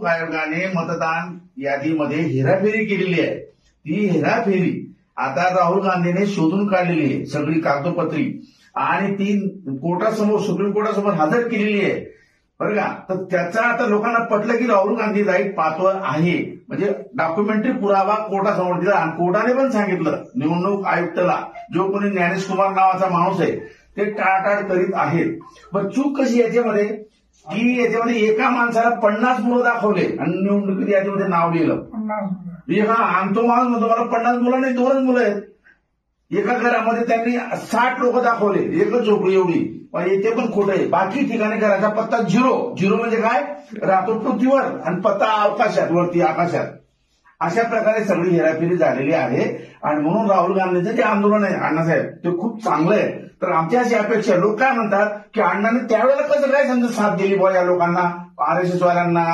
आयोगाने मतदान यादीमध्ये हेराफेरी केलेली आहे. ती हेराफेरी आता राहुल गांधीने शोधून काढलेली आहे, सगळी कागदोपत्री, आणि ती कोर्टासमोर, सुप्रीम कोर्टासमोर हजर केलेली आहे बरं का. तर त्याचा आता लोकांना पटलं की राहुल गांधी राईट पाहतोय आहे, म्हणजे डॉक्युमेंटरी पुरावा कोर्टासमोर दिला. आणि कोर्टाने पण सांगितलं निवडणूक आयुक्ताला, जो कोणी ज्ञानेश कुमार नावाचा माणूस आहे ते टाळाटाळ करीत आहेत. पण चूक कशी याच्यामध्ये की याच्यामध्ये एका माणसाला 50 मुलं दाखवले आणि निवडणुकीत याच्यामध्ये नाव लिहिलं. आणि तो माणूस म्हणतो मला 50 मुलं नाही, 2च मुलं आहेत. एका घरामध्ये त्यांनी 60 लोक दाखवले, एकच झोपडी एवढी. पण ते पण खोटं आहे. बाकी ठिकाणी घराचा पत्ता 0 म्हणजे काय, राहतो पृथ्वीवर आणि पत्ता आकाशात, वरती आकाशात. अशा प्रकारे सगळी हेराफेरी झालेली आहे. आणि म्हणून राहुल गांधींचं जे आंदोलन आहे अण्णासाहेब, ते खूप चांगलं आहे. तर आमची अशी अपेक्षा, लोक काय म्हणतात की अण्णाने त्यावेळेला कसं काय समजा साथ दिली बुवा या लोकांना, आरएसएस वाल्यांना,